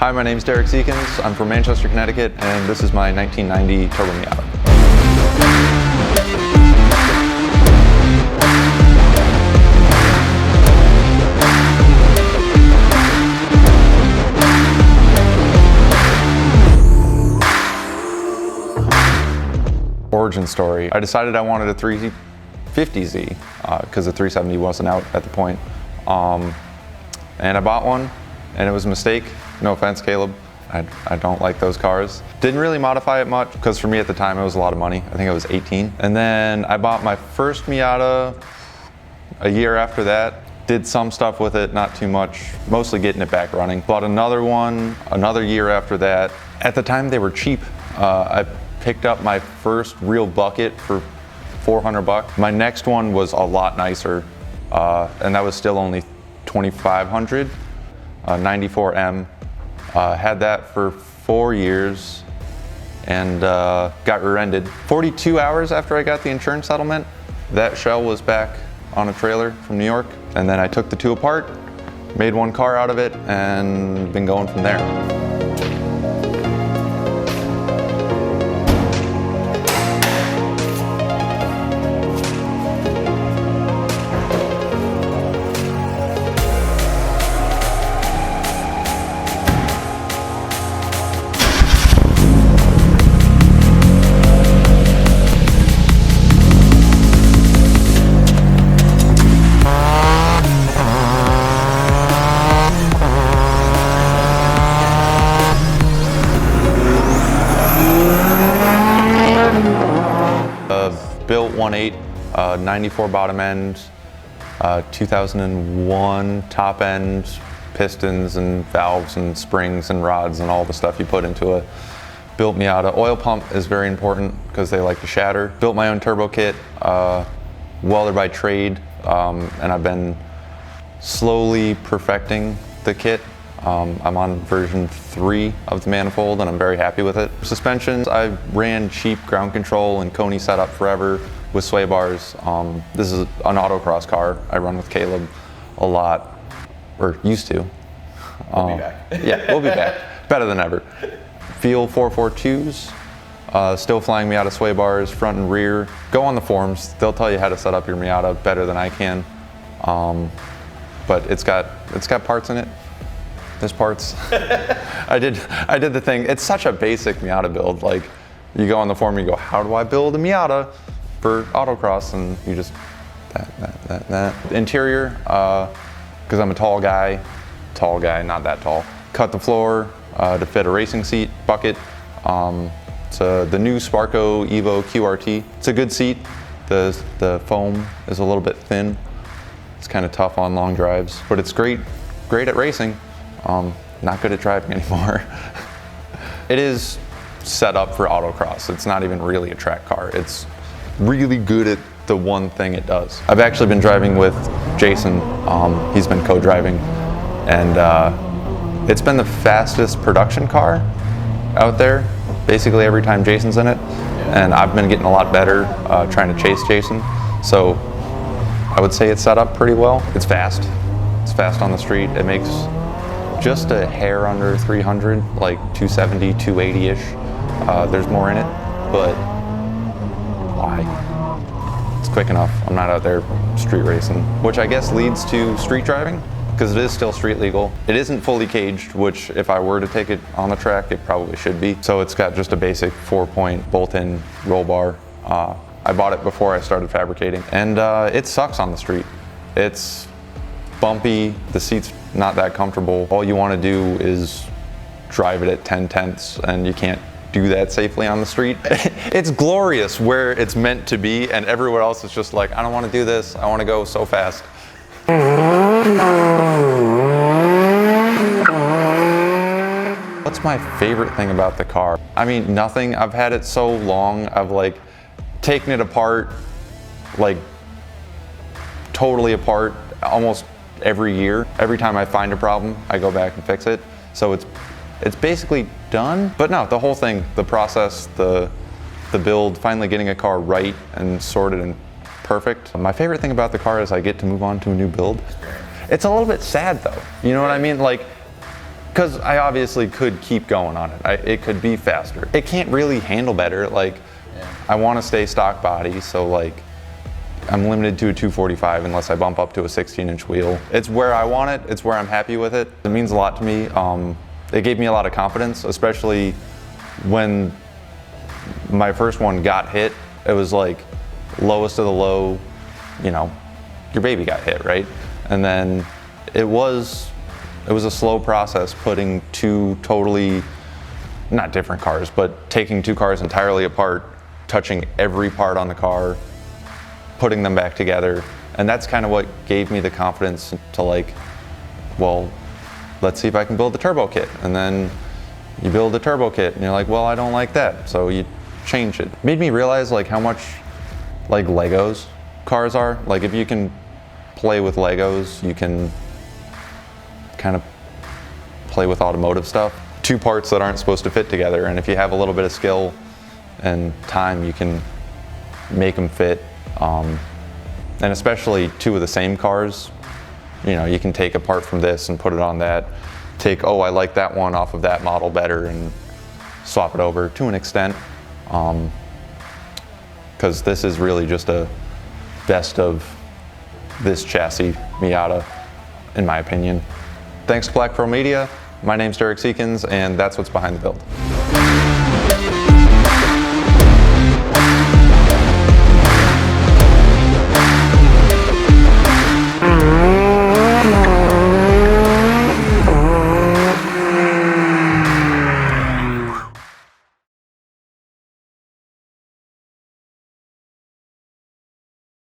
Hi, my name is Derek Seekins. I'm from Manchester, Connecticut, and this is my 1990 Turbo Miata. Origin story. I decided I wanted a 350Z because the 370 wasn't out at the point. And I bought one, and it was a mistake. No offense, Caleb. I don't like those cars. Didn't really modify it much because for me at the time it was a lot of money. I think I was 18. And then I bought my first Miata a year after that. Did some stuff with it, not too much, mostly getting it back running. Bought another one another year after that. At the time they were cheap. I picked up my first real bucket for $400. My next one was a lot nicer, and that was still only $2,500, 94M. Had that for 4 years and got rear-ended. 42 hours after I got the insurance settlement, that shell was back on a trailer from New York. And then I took the two apart, made one car out of it, and been going from there. Built 1.8, 94 bottom end, 2001 top end, pistons and valves and springs and rods and all the stuff you put into a built Miata. Oil pump is very important because they like to shatter. Built my own turbo kit, welder by trade, and I've been slowly perfecting the kit. I'm on version 3 of the manifold and I'm very happy with it. Suspensions, I ran cheap ground control and Coney setup forever with sway bars. This is an autocross car. I run with Caleb a lot, or used to. We'll be back. Yeah, we'll be back. Better than ever. Feel 442s, still flying Miata sway bars, front and rear. Go on the forums, they'll tell you how to set up your Miata better than I can. But it's got parts in it. There's parts. I did the thing. It's such a basic Miata build. Like, you go on the forum, you go, how do I build a Miata for autocross? And you just, that. Interior, because I'm a tall guy, not that tall. Cut the floor to fit a racing seat bucket. It's the new Sparco Evo QRT. It's a good seat. The foam is a little bit thin. It's kind of tough on long drives, but it's great at racing. Not good at driving anymore. It is set up for autocross. It's not even really a track car. It's really good at the one thing it does. I've actually been driving with Jason. He's been co-driving, and it's been the fastest production car out there, basically every time Jason's in it. And I've been getting a lot better trying to chase Jason. So I would say it's set up pretty well. It's fast. It's fast on the street. It makes just a hair under 300, like 270, 280-ish. There's more in it, but why? It's quick enough. I'm not out there street racing, which I guess leads to street driving, because it is still street legal. It isn't fully caged, which if I were to take it on the track, it probably should be. So it's got just a basic 4-point bolt-in roll bar. I bought it before I started fabricating, and it sucks on the street. It's bumpy, the seat's not that comfortable. All you want to do is drive it at 10/10ths, and you can't do that safely on the street. It's glorious where it's meant to be, and everywhere else is just like, I don't want to do this, I want to go so fast. What's my favorite thing about the car? I mean, nothing. I've had it so long, I've like taken it apart, like totally apart, almost every year. Every time I find a problem, I go back and fix it. So it's basically done. But no, the whole thing, the process, the build, finally getting a car right and sorted and perfect. My favorite thing about the car is I get to move on to a new build. It's a little bit sad though. You know what I mean? Like, because I obviously could keep going on it. It could be faster. It can't really handle better. Like, I want to stay stock body, so like, I'm limited to a 245 unless I bump up to a 16-inch wheel. It's where I want it. It's where I'm happy with it. It means a lot to me. It gave me a lot of confidence, especially when my first one got hit. It was like lowest of the low, you know, your baby got hit, right? And then it was a slow process putting two totally, not different cars, but taking two cars entirely apart, touching every part on the car, putting them back together. And that's kind of what gave me the confidence to like, well, let's see if I can build the turbo kit. And then you build the turbo kit and you're like, well, I don't like that. So you change it. Made me realize like how much like Legos cars are. Like if you can play with Legos, you can kind of play with automotive stuff. Two parts that aren't supposed to fit together, and if you have a little bit of skill and time, you can make them fit. And especially two of the same cars, you know, you can take a part from this and put it on that. Take, oh, I like that one off of that model better, and swap it over to an extent. Because this is really just a best of this chassis Miata, in my opinion. Thanks to Black Pearl Media. My name's Derek Seekins, and that's what's behind the build.